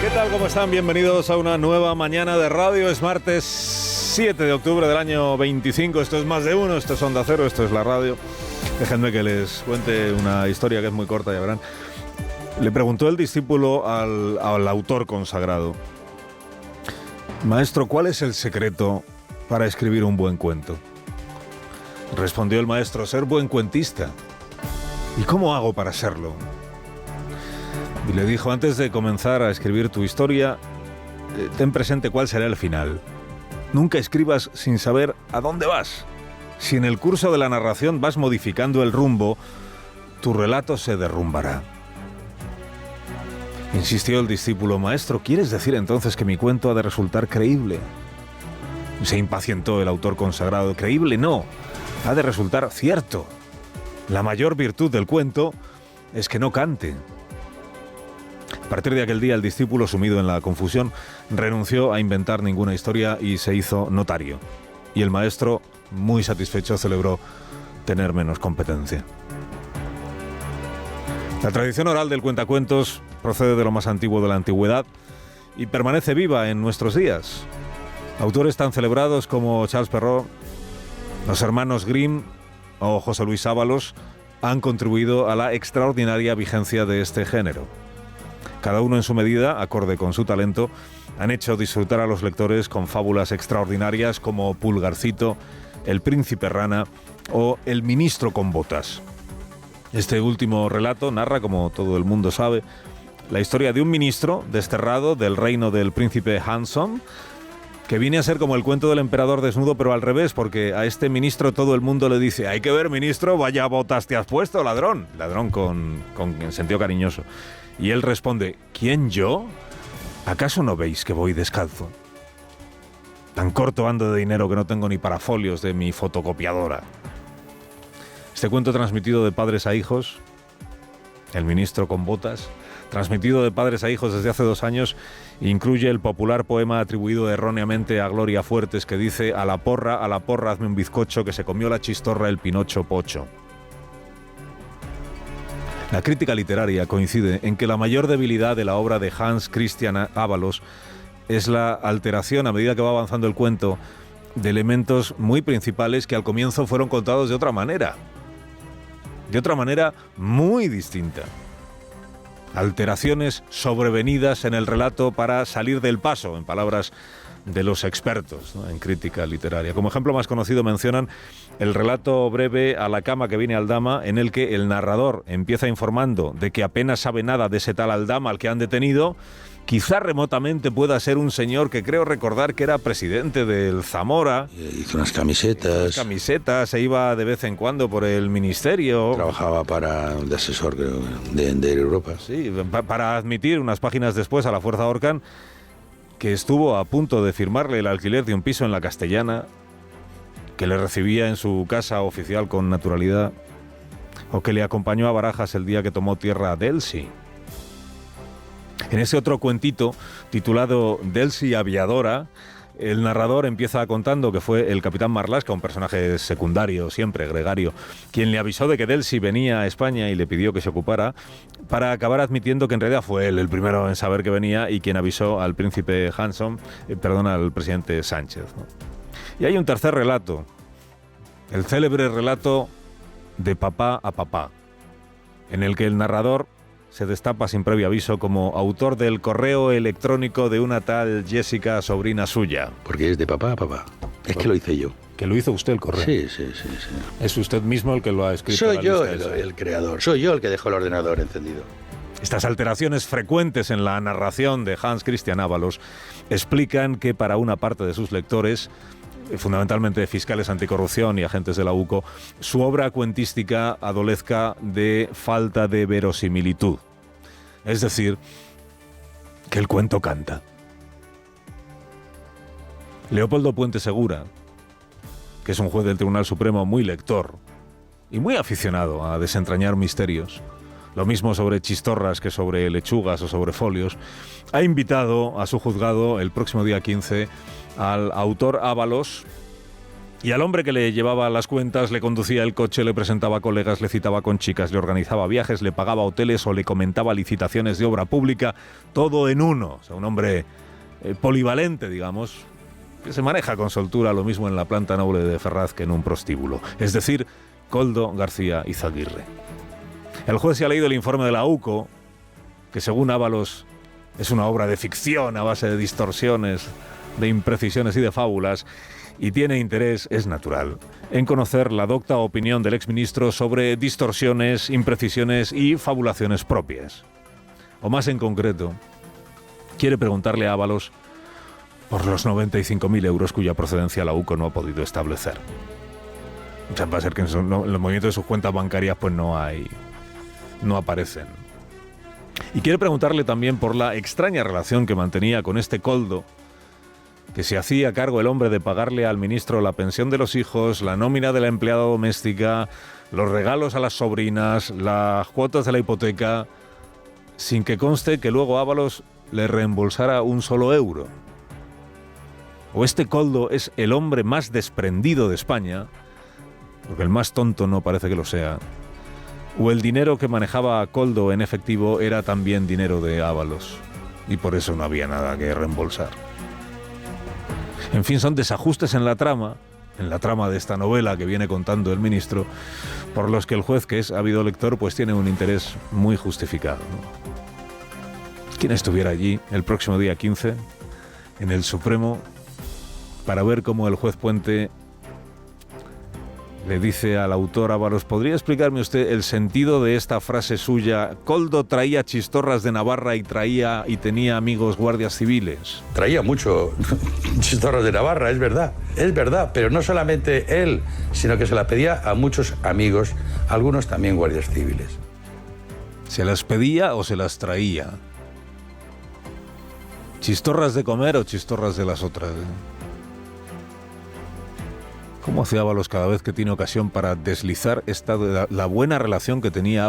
¿Qué tal? ¿Cómo están? Bienvenidos a una nueva mañana de radio. Es martes 7 de octubre del año 25. Esto es Más de Uno, esto es Onda Cero, esto es la radio. Déjenme que les cuente una historia que es muy corta, ya verán. Le preguntó el discípulo al autor consagrado: Maestro, ¿cuál es el secreto para escribir un buen cuento? Respondió el maestro: ser buen cuentista. ¿Y cómo hago para serlo? Y le dijo: antes de comenzar a escribir tu historia, ten presente cuál será el final. Nunca escribas sin saber a dónde vas. Si en el curso de la narración vas modificando el rumbo, tu relato se derrumbará. Insistió el discípulo: Maestro, ¿quieres decir entonces que mi cuento ha de resultar creíble? Se impacientó el autor consagrado. Creíble no, ha de resultar cierto. La mayor virtud del cuento es que no cante. A partir de aquel día, el discípulo, sumido en la confusión, renunció a inventar ninguna historia y se hizo notario. Y el maestro, muy satisfecho, celebró tener menos competencia. La tradición oral del cuentacuentos procede de lo más antiguo de la antigüedad y permanece viva en nuestros días. Autores tan celebrados como Charles Perrault, los hermanos Grimm o José Luis Ábalos han contribuido a la extraordinaria vigencia de este género. Cada uno en su medida, acorde con su talento, han hecho disfrutar a los lectores con fábulas extraordinarias como Pulgarcito, El príncipe rana o El ministro con botas. Este último relato narra, como todo el mundo sabe, la historia de un ministro desterrado del reino del príncipe Handsome, que viene a ser como el cuento del emperador desnudo, pero al revés, porque a este ministro todo el mundo le dice: hay que ver, ministro, vaya botas te has puesto, ladrón. Ladrón en sentido cariñoso. Y él responde: ¿quién, yo? ¿Acaso no veis que voy descalzo? Tan corto ando de dinero que no tengo ni para folios de mi fotocopiadora. Este cuento transmitido de padres a hijos, El ministro con botas, transmitido de padres a hijos desde hace 2 años, incluye el popular poema atribuido erróneamente a Gloria Fuertes que dice: a la porra, hazme un bizcocho, que se comió la chistorra el pinocho pocho. La crítica literaria coincide en que la mayor debilidad de la obra de Hans Christian Ábalos es la alteración, a medida que va avanzando el cuento, de elementos muy principales que al comienzo fueron contados de otra manera muy distinta. Alteraciones sobrevenidas en el relato para salir del paso, en palabras de los expertos, ¿no?, en crítica literaria. Como ejemplo más conocido mencionan el relato breve A la cama que viene Aldama, en el que el narrador empieza informando de que apenas sabe nada de ese tal Aldama al que han detenido. Quizá remotamente pueda ser un señor que creo recordar que era presidente del Zamora. Hizo unas camisetas. Se iba de vez en cuando por el ministerio. Trabajaba de asesor, creo, de Europa. Sí, para admitir unas páginas después a la Fuerza Orcan que estuvo a punto de firmarle el alquiler de un piso en la Castellana, que le recibía en su casa oficial con naturalidad, o que le acompañó a Barajas el día que tomó tierra a Delcy. En ese otro cuentito, titulado Delcy Aviadora, el narrador empieza contando que fue el capitán Marlaska, un personaje secundario, siempre gregario, quien le avisó de que Delcy venía a España y le pidió que se ocupara, para acabar admitiendo que en realidad fue él el primero en saber que venía y quien avisó al príncipe al presidente Sánchez, ¿no? Y hay un tercer relato, el célebre relato de Papá a Papá, en el que el narrador se destapa sin previo aviso como autor del correo electrónico de una tal Jessica, sobrina suya. Porque es de papá a papá. Es que lo hice yo. ¿Que lo hizo usted el correo? Sí. ¿Es usted mismo el que lo ha escrito? Soy yo el creador. Soy yo el que dejó el ordenador encendido. Estas alteraciones frecuentes en la narración de Hans Christian Ábalos explican que para una parte de sus lectores, fundamentalmente fiscales anticorrupción y agentes de la UCO, su obra cuentística adolezca de falta de verosimilitud. Es decir, que el cuento canta. Leopoldo Puente Segura, que es un juez del Tribunal Supremo muy lector y muy aficionado a desentrañar misterios, lo mismo sobre chistorras que sobre lechugas o sobre folios, ha invitado a su juzgado el próximo día 15 al autor Ábalos Y al hombre que le llevaba las cuentas, le conducía el coche, le presentaba colegas, le citaba con chicas, le organizaba viajes, le pagaba hoteles o le comentaba licitaciones de obra pública, todo en uno. O sea, un hombre polivalente, digamos, que se maneja con soltura lo mismo en la planta noble de Ferraz que en un prostíbulo. Es decir, Koldo García Izaguirre. El juez se ha leído el informe de la UCO, que según Ábalos es una obra de ficción a base de distorsiones, de imprecisiones y de fábulas, y tiene interés, es natural, en conocer la docta opinión del exministro sobre distorsiones, imprecisiones y fabulaciones propias. O más en concreto, quiere preguntarle a Ábalos por los 95.000 euros cuya procedencia la UCO no ha podido establecer. O sea, va a ser que en los movimientos de sus cuentas bancarias pues no aparecen. Y quiere preguntarle también por la extraña relación que mantenía con este Koldo, que se hacía cargo el hombre de pagarle al ministro la pensión de los hijos, la nómina de la empleada doméstica, los regalos a las sobrinas, las cuotas de la hipoteca, sin que conste que luego Ábalos le reembolsara un solo euro. O este Koldo es el hombre más desprendido de España, porque el más tonto no parece que lo sea, o el dinero que manejaba Koldo en efectivo era también dinero de Ábalos, y por eso no había nada que reembolsar. En fin, son desajustes en la trama de esta novela que viene contando el ministro, por los que el juez, que es ávido lector, pues tiene un interés muy justificado, ¿no? ¿Quién estuviera allí el próximo día 15 en el Supremo para ver cómo el juez Puente le dice al autor Ábalos: ¿podría explicarme usted el sentido de esta frase suya? Koldo traía chistorras de Navarra y tenía amigos guardias civiles. Traía mucho chistorras de Navarra, es verdad, pero no solamente él, sino que se la pedía a muchos amigos, algunos también guardias civiles. ¿Se las pedía o se las traía? ¿Chistorras de comer o chistorras de las otras? ¿Cómo hace Ábalos cada vez que tiene ocasión para deslizar la buena relación que tenía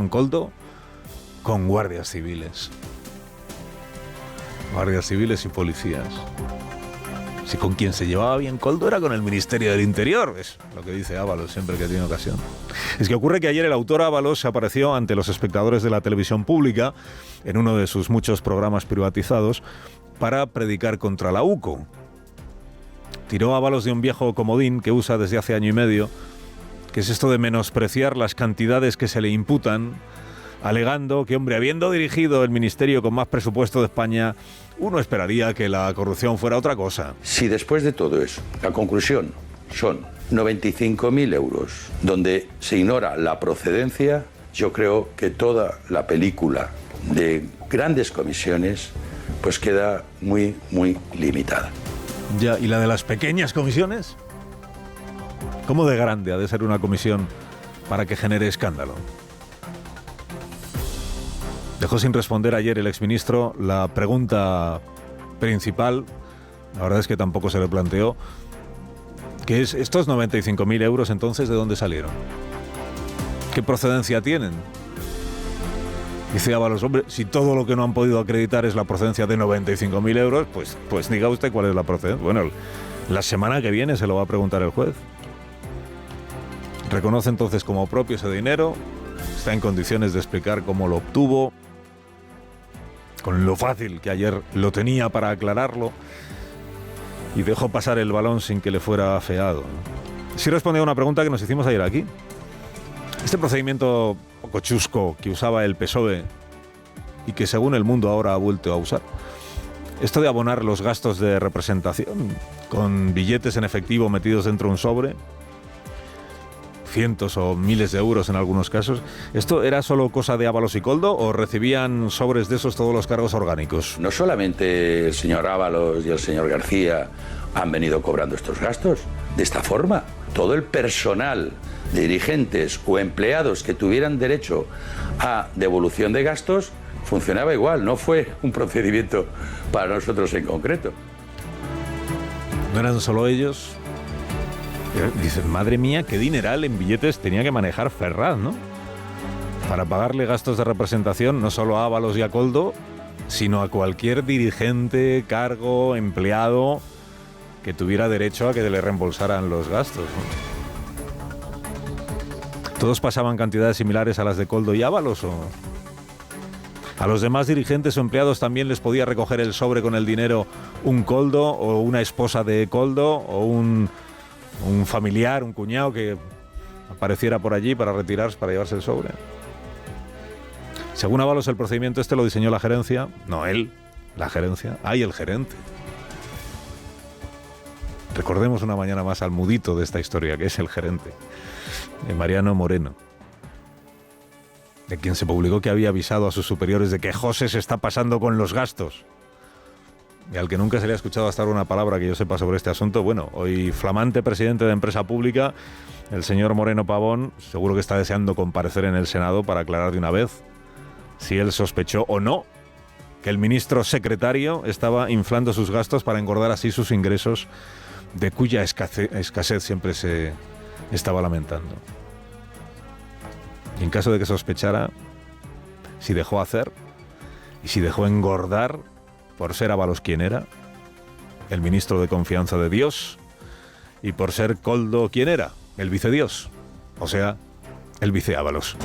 Koldo con guardias civiles? Guardias civiles y policías. Si con quien se llevaba bien Koldo era con el Ministerio del Interior, es lo que dice Ábalos siempre que tiene ocasión. Es que ocurre que ayer el autor Ábalos se apareció ante los espectadores de la televisión pública en uno de sus muchos programas privatizados para predicar contra la UCO. Tiró Ábalos de un viejo comodín que usa desde hace año y medio, que es esto de menospreciar las cantidades que se le imputan, alegando que, hombre, habiendo dirigido el ministerio con más presupuesto de España, uno esperaría que la corrupción fuera otra cosa. Si después de todo eso, la conclusión son 95.000 euros, donde se ignora la procedencia, yo creo que toda la película de grandes comisiones pues queda muy, muy limitada. Ya, ¿y la de las pequeñas comisiones? ¿Cómo de grande ha de ser una comisión para que genere escándalo? Dejó sin responder ayer el exministro la pregunta principal, la verdad es que tampoco se le planteó, que es: ¿estos 95.000 euros entonces de dónde salieron? ¿Qué procedencia tienen? Dice Ábalos: hombre, si todo lo que no han podido acreditar es la procedencia de 95.000 euros, pues diga usted cuál es la procedencia. Bueno, la semana que viene se lo va a preguntar el juez. Reconoce entonces como propio ese dinero, está en condiciones de explicar cómo lo obtuvo, con lo fácil que ayer lo tenía para aclararlo, y dejó pasar el balón sin que le fuera afeado, ¿no? Sí respondió a una pregunta que nos hicimos ayer aquí. Este procedimiento poco chusco que usaba el PSOE y que según El Mundo ahora ha vuelto a usar, esto de abonar los gastos de representación con billetes en efectivo metidos dentro de un sobre, cientos o miles de euros en algunos casos, ¿esto era solo cosa de Ábalos y Koldo o recibían sobres de esos todos los cargos orgánicos? No solamente el señor Ábalos y el señor García han venido cobrando estos gastos de esta forma, todo el personal, dirigentes o empleados que tuvieran derecho a devolución de gastos funcionaba igual, no fue un procedimiento para nosotros en concreto. No eran solo ellos. Dicen: madre mía, qué dineral en billetes tenía que manejar Ferraz, ¿no? Para pagarle gastos de representación no solo a Ábalos y a Koldo, sino a cualquier dirigente, cargo, empleado que tuviera derecho a que le reembolsaran los gastos, ¿no? ¿Todos pasaban cantidades similares a las de Koldo y Ábalos o...? ¿A los demás dirigentes o empleados también les podía recoger el sobre con el dinero un Koldo o una esposa de Koldo o un familiar, un cuñado que apareciera por allí para retirarse, para llevarse el sobre? Según Ábalos, el procedimiento lo diseñó la gerencia, no él, la gerencia. ¡Ay, el gerente! Recordemos una mañana más al mudito de esta historia, que es el gerente, Mariano Moreno, de quien se publicó que había avisado a sus superiores de que José se está pasando con los gastos, y al que nunca se le ha escuchado hasta ahora una palabra que yo sepa sobre este asunto. Bueno, hoy flamante presidente de empresa pública, el señor Moreno Pavón, seguro que está deseando comparecer en el Senado para aclarar de una vez si él sospechó o no que el ministro secretario estaba inflando sus gastos para engordar así sus ingresos, de cuya escasez siempre se estaba lamentando. Y en caso de que sospechara, si dejó hacer y si dejó engordar por ser Ábalos quien era, el ministro de confianza de Dios, y por ser Koldo quien era, el vicedios, o sea, el vice Ábalos.